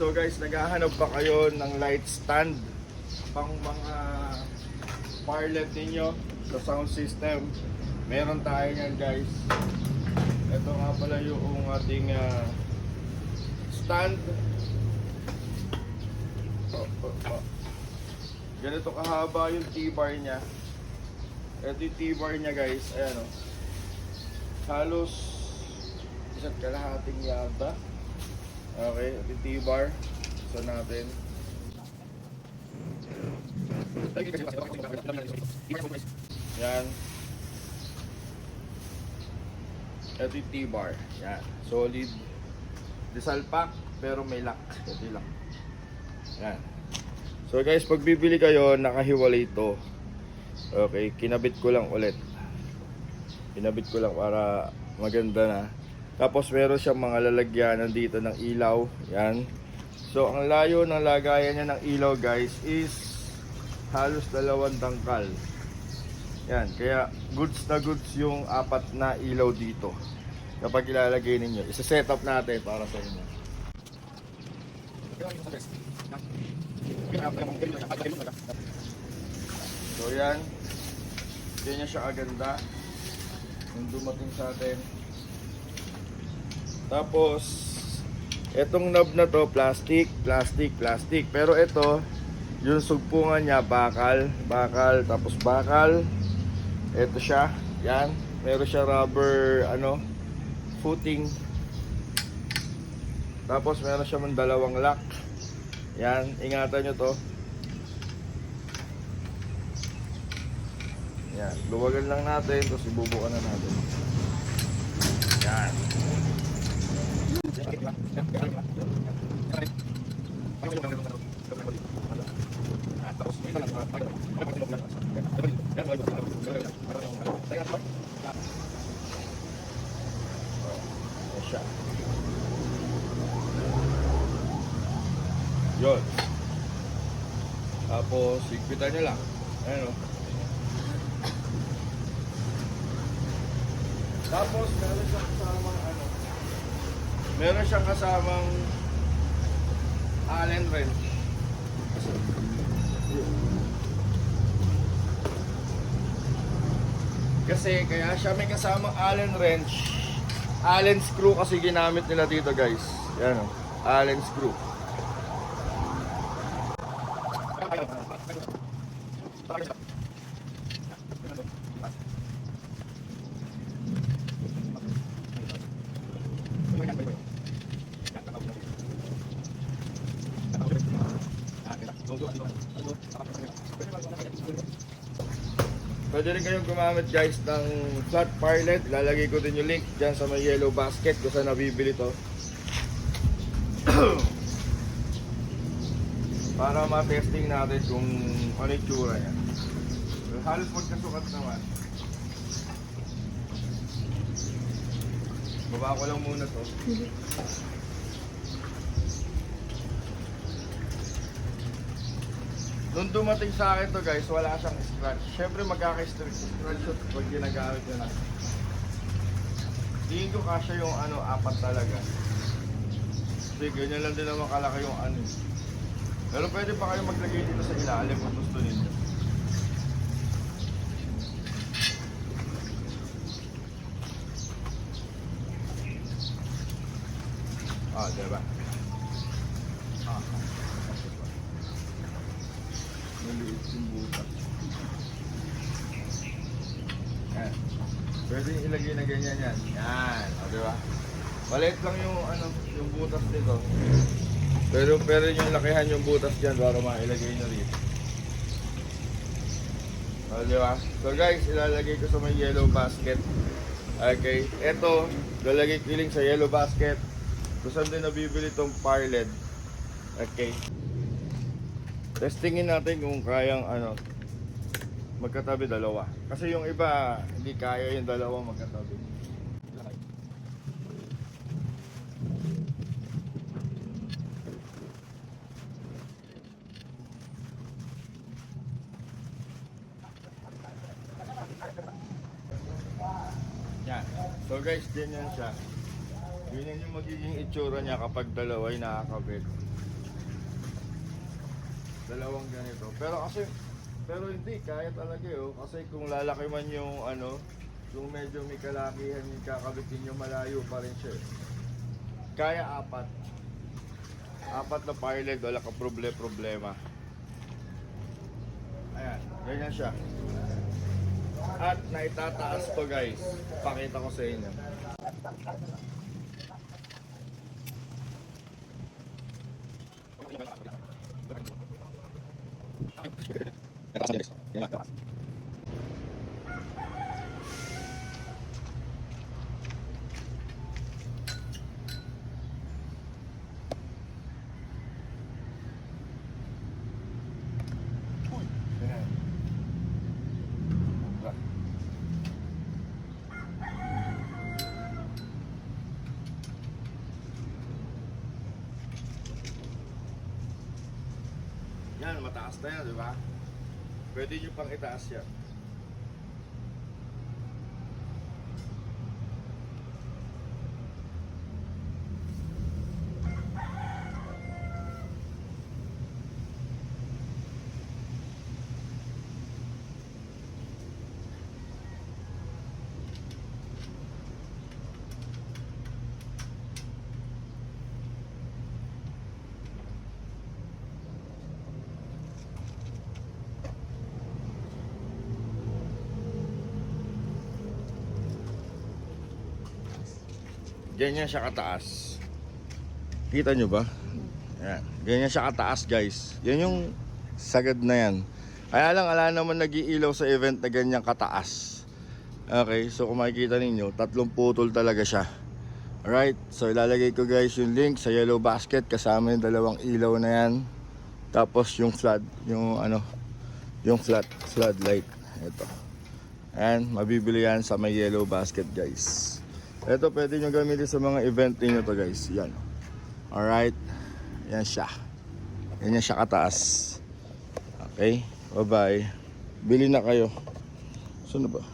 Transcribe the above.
So guys, naghahanap pa kayo ng light stand pang mga parlet ninyo sa sound system. Meron tayo yan guys. Ito nga pala yung ating stand. Ganito kahaba yung T-bar nya. Ito yung T-bar nya guys. Ayan o. Halos isa't kalahating yata. Okay, ito yung T-bar. So natin. Yan. Ito yung T-bar. Yan. Solid. Disal pack, pero may lock. Ito yung lock. Yan. So guys, pag bibili kayo, nakahiwalay ito. Okay, kinabit ko lang ulit. Kinabit ko lang para maganda na. Tapos meron siyang mga lalagyanan dito ng ilaw. Yan. So ang layo ng lagayan niya ng ilaw guys is halos 2 dangkal. Yan. Kaya goods na goods yung 4 na ilaw dito. Kapag ilalagay ninyo. Isa-set up natin para sa inyo. So yan. Ganyan siya kaganda. Yung dumating sa atin. Tapos etong knob na to plastic. Pero ito yung sugpungan niya bakal. Tapos bakal. Ito siya. Yan. Meron siya rubber footing. Tapos meron siya man 2 lock. Yan. Ingatan nyo to. Yan. Luwagan lang natin. Tapos ibubukan na natin. Yan. Siya. Yun. Tapos higpitan nyo lang. Ayan o. Tapos meron siyang kasamang meron siyang kasamang Allen wrench. Kasi kaya siya may kasamang Allen wrench. Allen screw kasi ginamit nila dito guys. Yan o. Allen screw. Pwede rin kayong gumamit guys ng flat parlet. Lalagay ko din yung link dyan sa may yellow basket kung saan nabibili to. Para ma-testing natin kung ano yung tsura niya. So, halos magkasukat naman. Baba ko lang muna to. Nung dumating sa akin to guys, wala siyang scratch. Siyempre magkaka-scratch pag ginagamit nyo na. Tingin ko kasya yung 4 talaga. Kasi ganyan lang din naman kalaki yung Pero pwede pa kayo maglagay dito sa ilalim kung gusto ninyo. Diba? Maliit yung butas. Yan. Pwede ilagay na ganyan yan. Yan. Diba? Maliit lang yung yung butas nito. Pero yung lakihan yung butas dyan para mailagay nyo rito. Diba? So guys, ilalagay ko sa may yellow basket. Okay. Ito, lalagay ko yung sa yellow basket. Kung saan din nabibili itong parlet. Okay. Testingin natin kung kayang magkatabi 2. Kasi yung iba, hindi kaya yung 2 magkatabi. Yan. So guys, ganyan siya. Ganyan yung magiging itsura niya kapag 2 ay nakakabit. Dalawang ganito. Pero hindi, kaya talaga yun. Kasi kung lalaki man yung ano, yung medyo may kalakihan yung kakabitin nyo, malayo pa rin siya. Kaya apat. Apat na pilot, wala ka problema. Ayan, ganyan siya. At naitataas to guys. Pakita ko sa inyo. Yan, mataas na yan, di ba? Pwede nyo pang itaas yan. Ganyan siya kataas. Kita nyo ba? Yan. Ganyan siya kataas guys. Yan yung sagad na yan. Kaya lang ala naman nag-iilaw sa event na ganyan kataas. Okay, so kung makikita ninyo, 3 putol talaga siya. Alright, so ilalagay ko guys yung link sa yellow basket kasama yung 2 ilaw na yan. Tapos yung flood, yung ano, yung floodlight. Ito. And mabibili yan sa may yellow basket guys. Ito pwede nyo gamitin sa mga event niyo to guys. Yan. Alright. Yan siya. Yan siya kataas. Okay. Bye bye. Bili na kayo. Saan na ba?